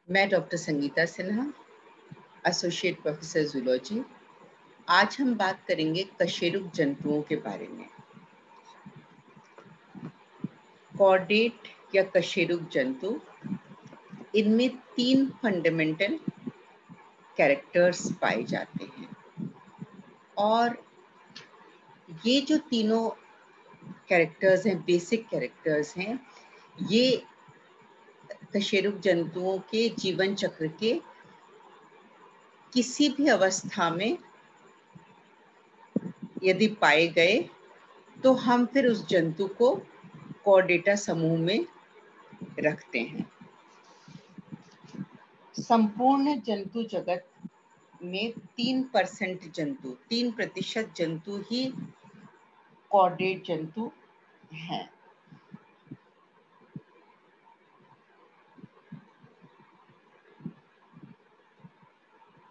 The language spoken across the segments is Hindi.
मैं doctor Sangeeta Sinha, associate professor zoology. आज हम बात करेंगे कशेरुक जंतुओं के बारे में। कॉर्डेट या कशेरुक जंतु, इनमें 3 फंडामेंटल कैरेक्टर्स पाए जाते हैं और ये जो तीनों कैरेक्टर्स हैं, बेसिक कैरेक्टर्स हैं, ये कशेरुक जंतुओं के जीवन चक्र के किसी भी अवस्था में यदि पाए गए तो हम फिर उस जंतु को कॉर्डेटा समूह में रखते हैं। संपूर्ण जंतु जगत में 3% जंतु ही कॉर्डेट जंतु हैं।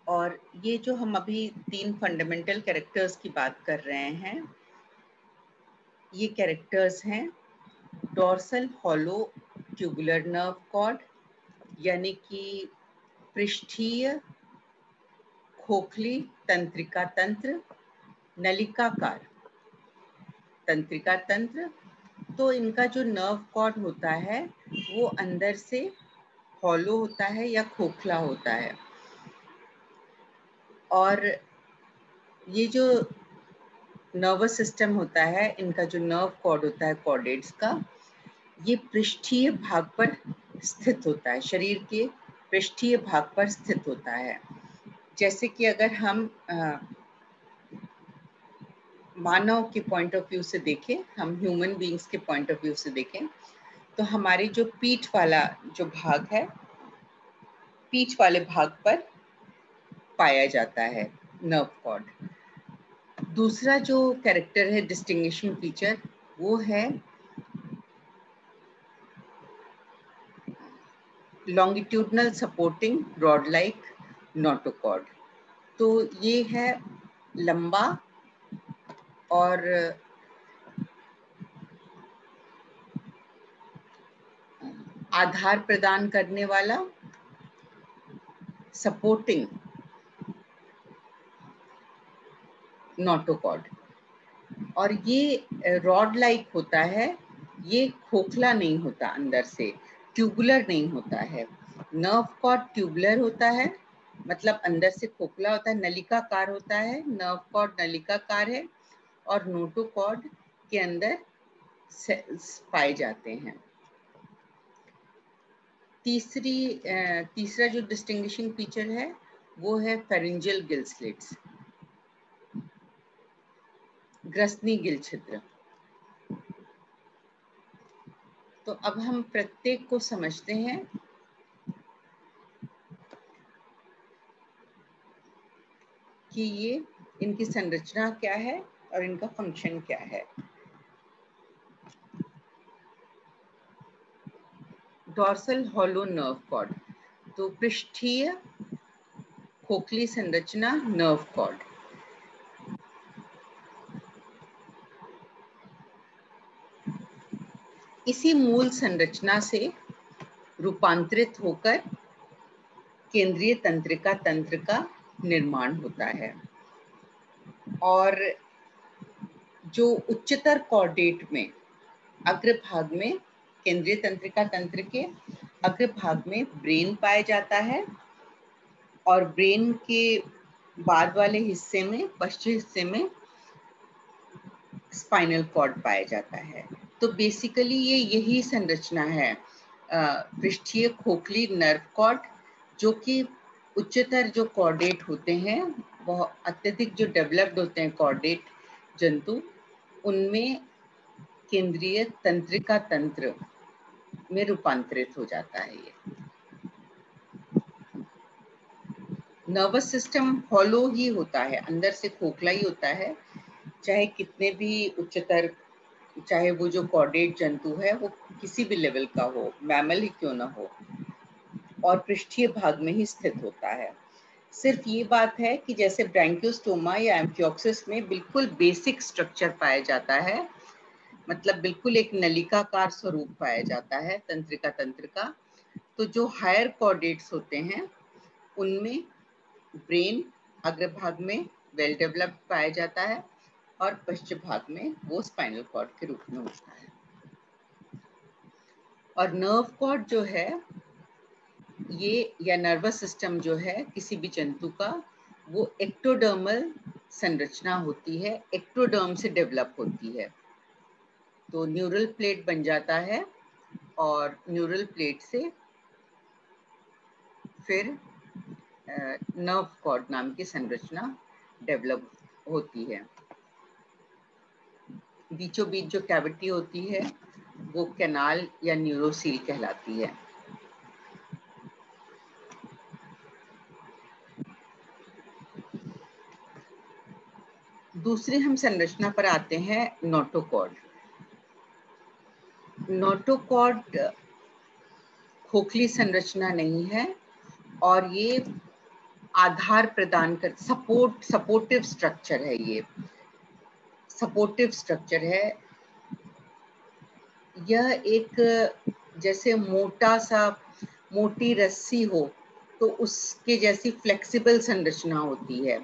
और ये जो हम अभी 3 फंडामेंटल कैरेक्टर्स की बात कर रहे हैं, ये कैरेक्टर्स हैं dorsal hollow tubular nerve cord, यानी कि पृष्ठीय खोखली तंत्रिका तंत्र, नलिकाकार तंत्रिका तंत्र। तो इनका जो नर्व कॉर्ड होता है वो अंदर से हॉलो होता है या खोखला होता है, और ये जो नर्वस सिस्टम होता है, इनका जो नर्व कॉर्ड होता है कॉर्डेट्स का, ये पृष्ठीय भाग पर स्थित होता है, शरीर के पृष्ठीय भाग पर स्थित होता है। जैसे कि अगर हम मानव के पॉइंट ऑफ व्यू से देखें, हम ह्यूमन बीइंग्स के पॉइंट ऑफ व्यू से देखें, तो हमारी जो पीठ वाला जो भाग है, पीठ वाले भाग पर पाया जाता है नर्व कॉर्ड। दूसरा जो कैरेक्टर है, डिस्टिंग्विशिंग फीचर, वो है longitudinal supporting rod like notochord. तो ये है लंबा और आधार प्रदान करने वाला सपोर्टिंग नोटोकॉर्ड, और ये रॉड लाइक होता है, ये खोखला नहीं होता, अंदर से ट्यूबुलर नहीं होता है। नर्व कॉर्ड ट्यूबुलर होता है, मतलब अंदर से खोखला होता है, नलिकाकार होता है। नर्व कॉर्ड नलिकाकार है और नोटोकॉर्ड के अंदर सेल्स पाए जाते हैं। तीसरा जो डिस्टिंग्विशिंग फीचर है वो है फेरिंजियल गिल स्लिट्स, ग्रसनी गिल छिद्र। तो अब हम प्रत्येक को समझते हैं कि ये इनकी संरचना क्या है और इनका फंक्शन क्या है। डोर्सल हॉलो नर्व कॉर्ड, तो पृष्ठीय खोखली संरचना नर्व कॉर्ड। इसी मूल संरचना से रूपांतरित होकर केंद्रीय तंत्रिका तंत्र का निर्माण होता है, और जो उच्चतर कॉर्डेट में अग्रभाग में, केंद्रीय तंत्रिका तंत्र के अग्रभाग में ब्रेन पाया जाता है, और ब्रेन के बाद वाले हिस्से में, पश्चिमी हिस्से में स्पाइनल कॉर्ड पाया जाता है। तो बेसिकली ये यही संरचना है पृष्ठीय खोखली नर्व कॉर्ड, जो कि उच्चतर जो कॉर्डेट होते हैं, बहुत अत्यधिक जो डेवलप्ड होते हैं कॉर्डेट जंतु, उनमें केंद्रीय तंत्रिका तंत्र में रूपांतरित हो जाता है। ये नर्वस सिस्टम हॉलो ही होता है, अंदर से खोखला ही होता है, चाहे कितने भी उच्चतर, चाहे वो जो कॉर्डेट जंतु है वो किसी भी लेवल का हो, मैमल ही क्यों ना हो, और पृष्ठीय भाग में ही स्थित होता है। सिर्फ ये बात है कि जैसे ब्रैंकियोस्टोमा या एम्फियोक्सिस में बिल्कुल बेसिक स्ट्रक्चर पाया जाता है, मतलब बिल्कुल एक नलिकाकार स्वरूप पाया जाता है तंत्रिका तंत्र का, तो जो हायर कॉर्डेट्स होते हैं उनमें ब्रेन अग्रभाग में वेल डेवलप्ड पाया जाता है और पश्चिम भाग में वो स्पाइनल कॉर्ड के रूप में होता है। और नर्व कॉर्ड जो है ये या नर्वस सिस्टम जो है किसी भी जंतु का, वो एक्टोडर्मल संरचना होती है, एक्टोडर्म से डेवलप होती है। तो न्यूरल प्लेट बन जाता है और न्यूरल प्लेट से फिर नर्व कॉर्ड नाम की संरचना डेवलप होती है। बीचों बीच जो कैविटी होती है वो कैनाल या न्यूरोसील कहलाती है। दूसरी हम संरचना पर आते हैं, नोटोकॉर्ड। नोटोकॉर्ड खोखली संरचना नहीं है और ये आधार प्रदान कर सपोर्टिव स्ट्रक्चर है। ये सपोर्टिव स्ट्रक्चर है। यह एक जैसे मोटी रस्सी हो तो उसके जैसी फ्लेक्सिबल संरचना होती है।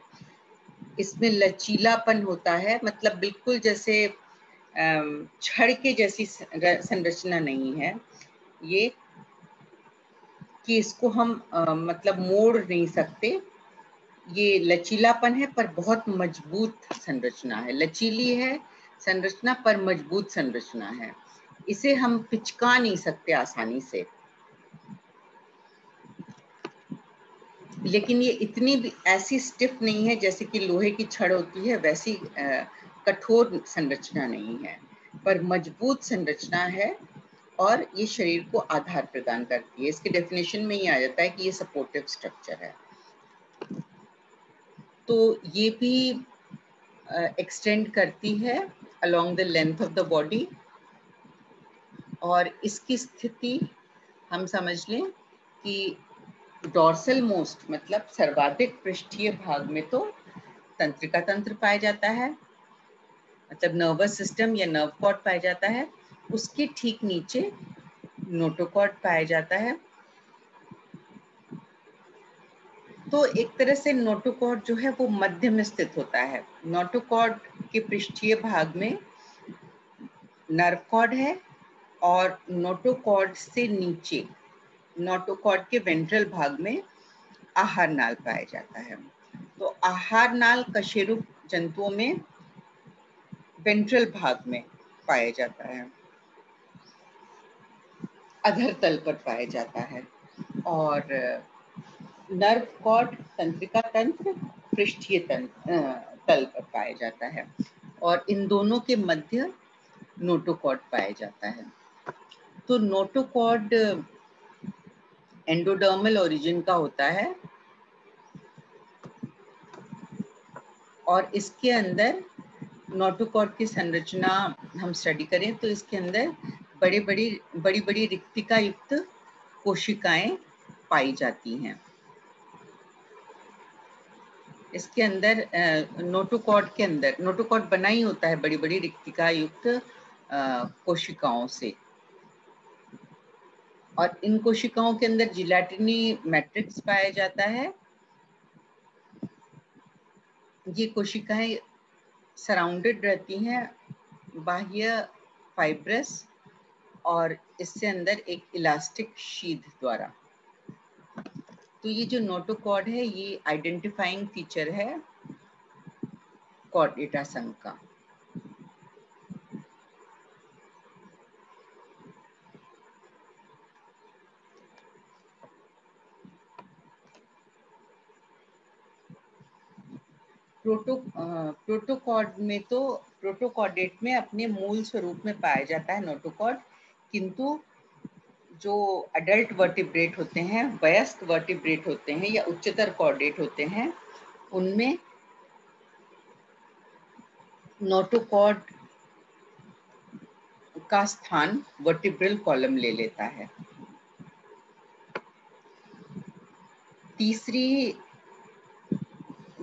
इसमें लचीलापन होता है, मतलब बिल्कुल जैसे छड़ के जैसी संरचना नहीं है ये, कि इसको हम मतलब मोड़ नहीं सकते। ये लचीलापन है पर बहुत मजबूत संरचना है, लचीली है संरचना पर मजबूत संरचना है। इसे हम पिचका नहीं सकते आसानी से, लेकिन ये इतनी भी ऐसी स्टिफ नहीं है जैसे कि लोहे की छड़ होती है, वैसी कठोर संरचना नहीं है, पर मजबूत संरचना है और ये शरीर को आधार प्रदान करती है। इसके डेफिनेशन में ही आ जाता है कि ये सपोर्टिव स्ट्रक्चर है। तो ये भी एक्सटेंड करती है along the length of the body, और इसकी स्थिति हम समझ लें कि डॉर्सल मोस्ट मतलब सर्वाधिक पृष्ठीय भाग में तो तंत्रिका तंत्र पाया जाता है, मतलब नर्वस सिस्टम या नर्व कॉर्ड पाया जाता है। उसके ठीक नीचे नोटोकॉर्ड पाया जाता है। तो एक तरह से नोटोकॉर्ड जो है वो मध्य में स्थित होता है। नोटोकॉर्ड के पृष्ठीय भाग में नर्व कॉर्ड है और नोटोकॉर्ड से नीचे नोटोकॉर्ड के वेंट्रल भाग में आहार नाल पाया जाता है। तो आहार नाल कशेरुक जंतुओं में वेंट्रल भाग में पाया जाता है, अधर तल पर पाया जाता है। और नर्व कॉर्ड तंत्रिका तंत्र पृष्ठीय तल पर पाया जाता है और इन दोनों के मध्य नोटोकॉर्ड पाया जाता है। तो नोटोकॉर्ड एंडोडर्मल ओरिजिन का होता है और इसके अंदर नोटोकॉर्ड की संरचना हम स्टडी करें तो इसके अंदर बड़ी बड़ी रिक्तिका युक्त कोशिकाएं पाई जाती हैं। इसके अंदर नोटोकॉर्ड के अंदर, नोटोकॉर्ड बना ही होता है बड़ी बड़ी रिक्तिका युक्त कोशिकाओं से, और इन कोशिकाओं के अंदर जिलेटिनी मैट्रिक्स पाया जाता है। ये कोशिकाएं सराउंडेड रहती हैं बाह्य फाइब्रस और इससे अंदर एक इलास्टिक शीथ द्वारा। तो ये जो नोटोकॉर्ड है ये आइडेंटिफाइंग फीचर है कॉर्डेटा संघ का। प्रोटोकॉर्ड में तो प्रोटोकॉर्डेट में अपने मूल स्वरूप में पाया जाता है नोटोकॉर्ड, किंतु जो अडल्ट वर्टिब्रेट होते हैं, वयस्क वर्टिब्रेट होते हैं या उच्चतर कॉर्डेट होते हैं, उनमें नोटोकॉर्ड का स्थान वर्टिब्रल कॉलम ले लेता है।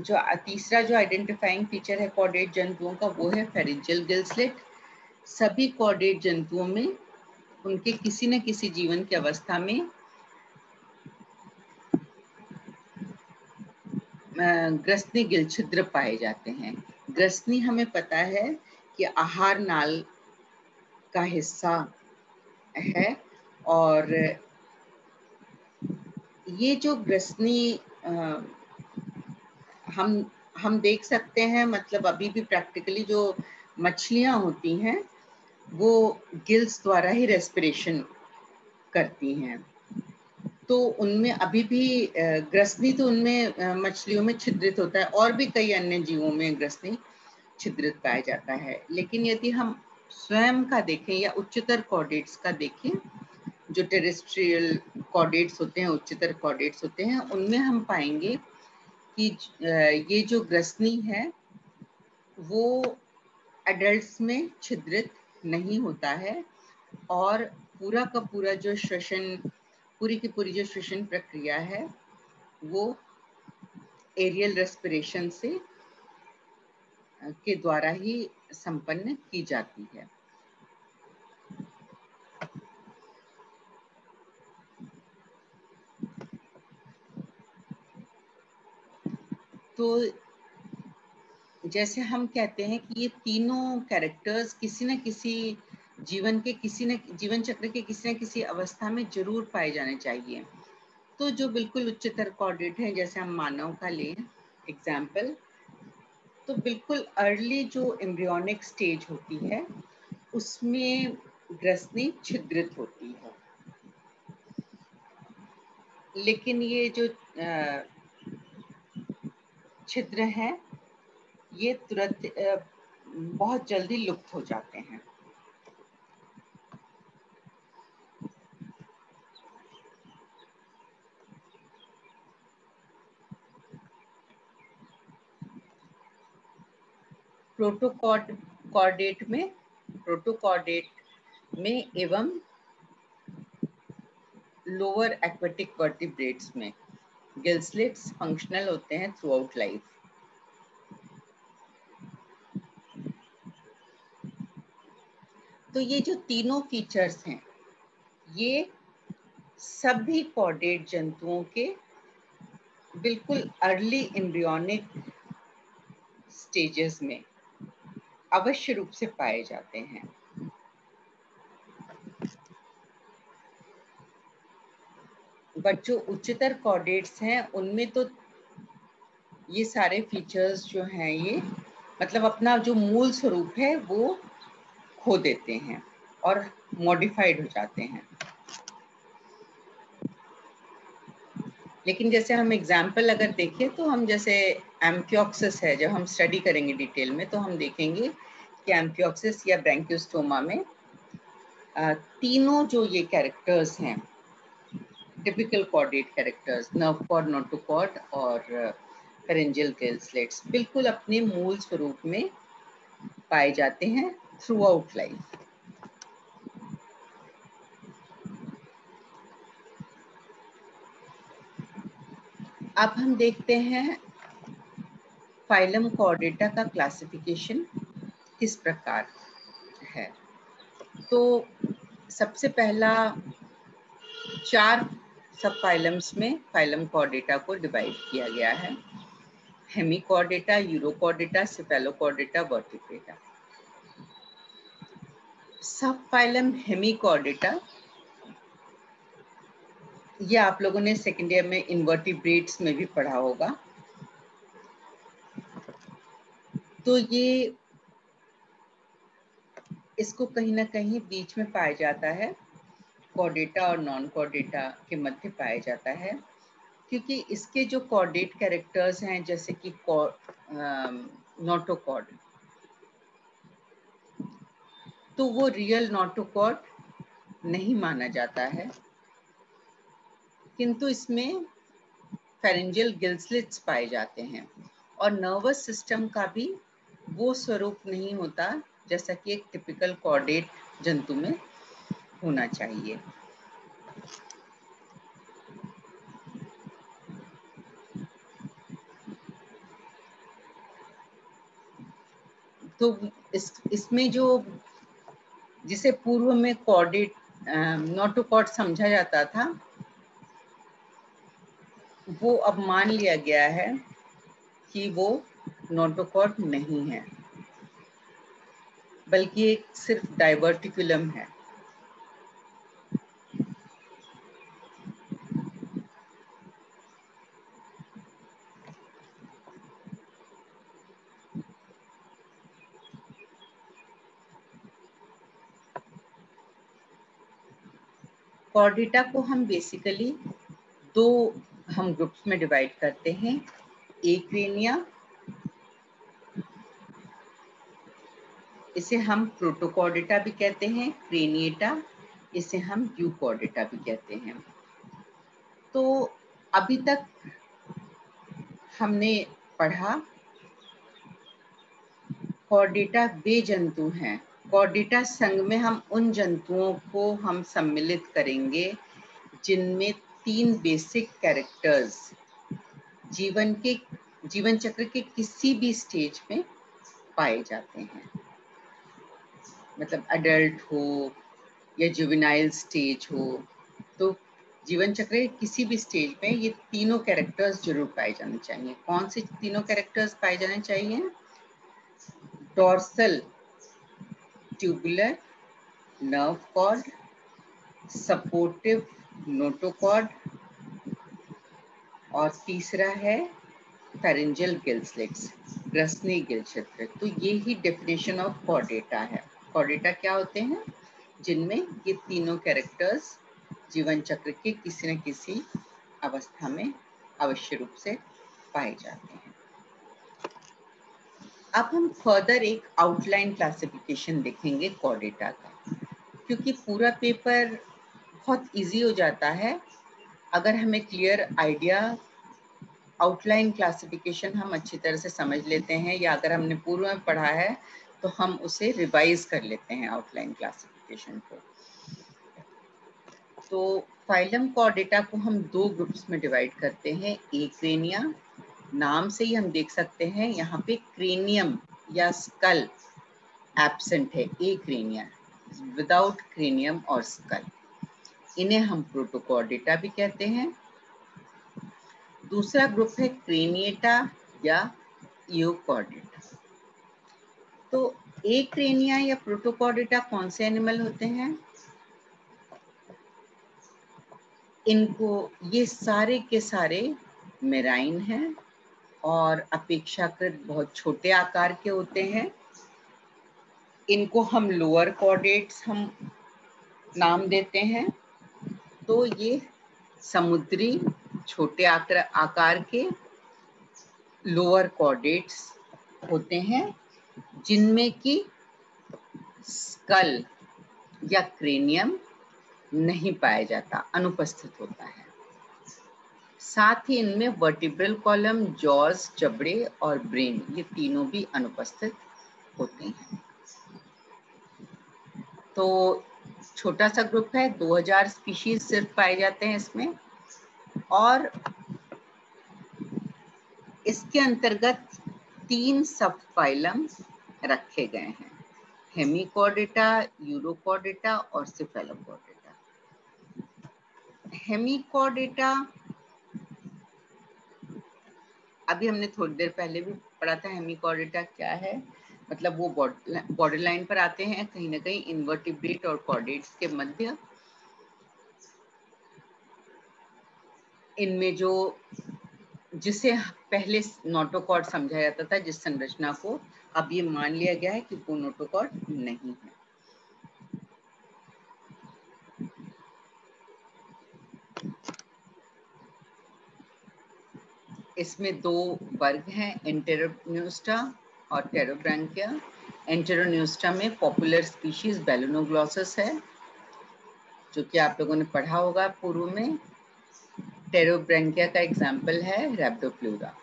तीसरा जो आइडेंटिफाइंग फीचर है कॉर्डेट जंतुओं का वो है फेरिंजियल गिल स्लिट। सभी कॉर्डेट जंतुओं में उनके किसी न किसी जीवन की अवस्था में ग्रसनी गिल छिद्र पाए जाते हैं। ग्रसनी हमें पता है कि आहार नाल का हिस्सा है, और ये जो ग्रसनी हम देख सकते हैं, मतलब अभी भी प्रैक्टिकली जो मछलियां होती हैं वो गिल्स द्वारा ही रेस्पिरेशन करती हैं, तो उनमें अभी भी ग्रसनी तो उनमें मछलियों में छिद्रित होता है, और भी कई अन्य जीवों में ग्रसनी छिद्रित पाया जाता है। लेकिन यदि हम स्वयं का देखें या उच्चतर कॉर्डेट्स का देखें, जो टेरेस्ट्रियल कॉर्डेट्स होते हैं, उच्चतर कॉर्डेट्स होते हैं, उनमें हम पाएंगे कि ये जो ग्रसनी है वो एडल्ट्स में छिद्रित नहीं होता है, और पूरा का पूरा जो श्वसन, पूरी की पूरी जो श्वसन प्रक्रिया है वो एरियल रेस्पिरेशन से के द्वारा ही संपन्न की जाती है। तो जैसे हम कहते हैं कि ये तीनों कैरेक्टर्स किसी न किसी जीवन चक्र के किसी न किसी अवस्था में जरूर पाए जाने चाहिए। तो जो बिल्कुल उच्चतर कॉर्डेट है, जैसे हम मानव का लें एग्जाम्पल, तो बिल्कुल अर्ली जो एम्ब्रियोनिक स्टेज होती है उसमें ग्रसनी छिद्रित होती है, लेकिन ये जो छिद्र है ये तुरंत बहुत जल्दी लुप्त हो जाते हैं। प्रोटोकॉर्डेट में एवं लोअर एक्वेटिक वर्टिब्रेट्स में गिल स्लिट्स फंक्शनल होते हैं थ्रू आउट लाइफ। तो ये जो तीनों फीचर्स हैं ये सभी कॉर्डेट जंतुओं के बिल्कुल अर्ली एम्ब्रियोनिक स्टेजेस में अवश्य रूप से पाए जाते हैं। बट जो उच्चतर कॉर्डेट्स हैं उनमें तो ये सारे फीचर्स जो हैं ये मतलब अपना जो मूल स्वरूप है वो खो देते हैं और मॉडिफाइड हो जाते हैं। लेकिन जैसे हम एग्जाम्पल अगर देखें तो हम जैसे एम्फियोक्सिस है, जब हम स्टडी करेंगे डिटेल में तो हम देखेंगे कि एम्फियोक्सिस या ब्रैंकियोस्टोमा में तीनों जो ये कैरेक्टर्स हैं typical chordate characters, nerve cord, notochord और फेरेंजियल गिल स्लिट्स बिल्कुल अपने मूल स्वरूप में पाए जाते हैं थ्रू आउट लाइफ। अब हम देखते हैं फाइलम कॉर्डेटा का क्लासिफिकेशन किस प्रकार है। तो सबसे पहला 4 सब फाइलम्स में फाइलम कॉर्डेटा को डिवाइड किया गया है: हेमिकॉर्डेटा, यूरोकॉर्डेटा, सेफेलोकॉर्डेटा, वर्टिब्रेटा। सब फाइलम हेमिकॉर्डेटा ये आप लोगों ने सेकेंड ईयर में इनवर्टिब्रेट्स में भी पढ़ा होगा। तो ये इसको कहीं ना कहीं बीच में पाया जाता है, कॉर्डेटा और नॉन कॉर्डेटा के मध्य पाया जाता है, क्योंकि इसके जो कॉर्डेट कैरेक्टर्स हैं जैसे कि नोटोकॉर्ड, तो वो रियल नोटोकॉर्ड नहीं माना जाता है, किंतु इसमें फेरेंजियल गिल स्लिट्स पाए जाते हैं और नर्वस सिस्टम का भी वो स्वरूप नहीं होता जैसा कि एक टिपिकल कॉर्डेट जंतु में होना चाहिए। तो इसमें जो जिसे पूर्व में कॉर्डेट नोटोकॉर्ड समझा जाता था वो अब मान लिया गया है कि वो नोटोकॉर्ड नहीं है, बल्कि एक सिर्फ डाइवर्टिकुलम है। कॉर्डेटा को हम बेसिकली दो हम ग्रुप्स में डिवाइड करते हैं। एक्रेनिया, इसे हम प्रोटोकॉर्डेटा भी कहते हैं, क्रेनिएटा, इसे हम यूकॉर्डेटा भी कहते हैं। तो अभी तक हमने पढ़ा कॉर्डेटा वे जंतु हैं। कॉर्डेटा संघ में हम उन जंतुओं को हम सम्मिलित करेंगे जिनमें 3 बेसिक कैरेक्टर्स जीवन चक्र के किसी भी स्टेज में पाए जाते हैं। मतलब अडल्ट हो या जुवेनाइल स्टेज हो, तो जीवन चक्र के किसी भी स्टेज में ये तीनों कैरेक्टर्स जरूर पाए जाने चाहिए। कौन से तीनों कैरेक्टर्स पाए जाने चाहिए? Dorsal tubular nerve cord, supportive notochord, और तीसरा है फेरेंजियल गिल स्लिट्स, ग्रसनी गिल क्षेत्र। तो ये ही डेफिनेशन ऑफ कॉर्डेटा है। कॉर्डेटा क्या होते हैं? जिनमें ये तीनों कैरेक्टर्स जीवन चक्र के किसी न किसी अवस्था में अवश्य रूप से पाए जाते हैं। अब हम फर्दर एक आउटलाइन क्लासिफिकेशन देखेंगे कॉर्डेटा का, क्योंकि पूरा पेपर बहुत इजी हो जाता है अगर हमें क्लियर आइडिया, आउटलाइन क्लासिफिकेशन हम अच्छी तरह से समझ लेते हैं, या अगर हमने पूर्व में पढ़ा है तो हम उसे रिवाइज कर लेते हैं आउटलाइन क्लासिफिकेशन को। तो फाइलम कॉर्डेटा को हम 2 ग्रुप्स में डिवाइड करते हैं। एक्रेनिया, नाम से ही हम देख सकते हैं यहाँ पे क्रेनियम या स्कल एब्सेंट है। एक्रेनिया विदाउट क्रेनियम और स्कल, इन्हें हम प्रोटोकॉर्डेटा भी कहते हैं। दूसरा ग्रुप है क्रेनिएटा या यूकॉर्डेटा। तो एक्रेनिया या प्रोटोकॉर्डेटा कौन से एनिमल होते हैं? इनको, ये सारे के सारे मेराइन हैं और अपेक्षाकृत बहुत छोटे आकार के होते हैं। इनको हम लोअर कॉर्डेट्स हम नाम देते हैं। तो ये समुद्री छोटे आकार के लोअर कॉर्डेट्स होते हैं, जिनमें कि स्कल या क्रेनियम नहीं पाया जाता, अनुपस्थित होता है। साथ ही इनमें वर्टिब्रल कॉलम, जॉज, जबड़े और ब्रेन, ये तीनों भी अनुपस्थित होते हैं। तो छोटा सा ग्रुप है, 2000 स्पीशीज सिर्फ पाए जाते हैं इसमें, और इसके अंतर्गत 3 सब फाइलम रखे गए हैं: हेमिकॉर्डेटा, यूरोकॉर्डेटा और सिफेलोकॉर्डेटा। हेमिकॉर्डेटा अभी हमने थोड़ी देर पहले भी पढ़ा था। हेमिकॉर्डेटा क्या है? मतलब वो बॉर्डर लाइन पर आते हैं कहीं ना कहीं इन्वर्टिब्रेट और कॉर्डेट्स के मध्य। इनमें जो, जिसे पहले नोटोकॉर्ड समझा जाता था, जिस संरचना को, अब ये मान लिया गया है कि वो नोटोकॉर्ड नहीं है। इसमें 2 वर्ग हैं, एंटेरोन्यूस्टा और टेरोब्रैंकिया। एंटेरोन्यूस्टा में पॉपुलर स्पीशीज बेलोनोग्लॉसस है, जो कि आप लोगों ने पढ़ा होगा पूर्व में। टेरोब्रैंकिया का एग्जाम्पल है रैप्डोप्लूरा।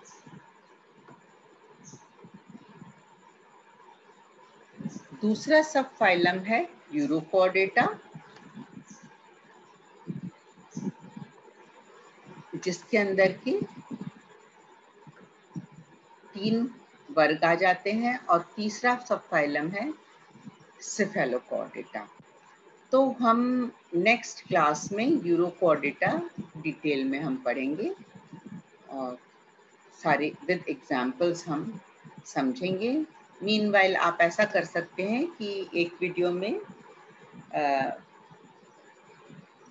दूसरा सब फाइलम है यूरोकॉर्डेटा, जिसके अंदर की 3 वर्ग आ जाते हैं, और तीसरा सब फाइलम है सिफेलोकॉर्डेटा। तो हम नेक्स्ट क्लास में यूरोकॉर्डेटा डिटेल में हम पढ़ेंगे, और सारे विद एग्जाम्पल्स हम समझेंगे। मीनवाइल आप ऐसा कर सकते हैं कि एक वीडियो में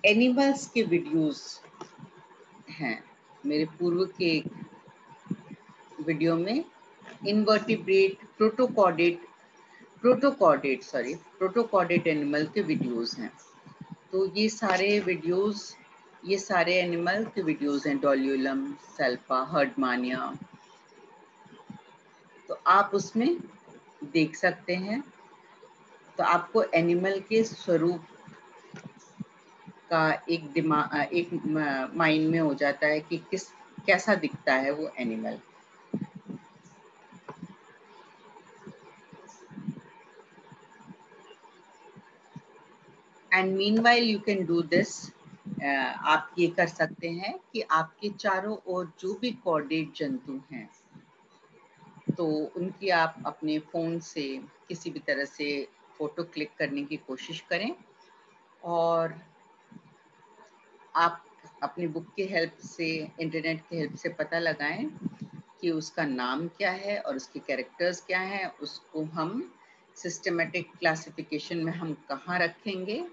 एनिमल्स के वीडियोस हैं। मेरे पूर्व के वीडियो में इनवर्टिब्रेट प्रोटोकॉर्डेट एनिमल के वीडियोस हैं। तो ये सारे एनिमल के वीडियोस हैं, डोलियोलम, सेल्पा, हर्डमानिया। तो आप उसमें देख सकते हैं। तो आपको एनिमल के स्वरूप का एक माइंड में हो जाता है कि कैसा दिखता है वो animal. And meanwhile you can do this. आप ये कर सकते हैं कि आपके चारों ओर जो भी कॉर्डेट जंतु हैं, तो उनकी आप अपने फ़ोन से किसी भी तरह से फ़ोटो क्लिक करने की कोशिश करें, और आप अपनी बुक की हेल्प से, इंटरनेट की हेल्प से पता लगाएं कि उसका नाम क्या है और उसके कैरेक्टर्स क्या हैं। उसको हम सिस्टमेटिक क्लासिफिकेशन में हम कहाँ रखेंगे,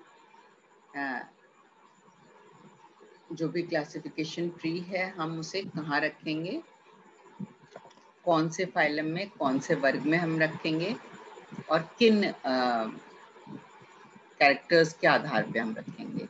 जो भी क्लासिफिकेशन ट्री है हम उसे कहाँ रखेंगे, कौन से फाइलम में, कौन से वर्ग में हम रखेंगे, और किन कैरेक्टर्स के आधार पे हम रखेंगे।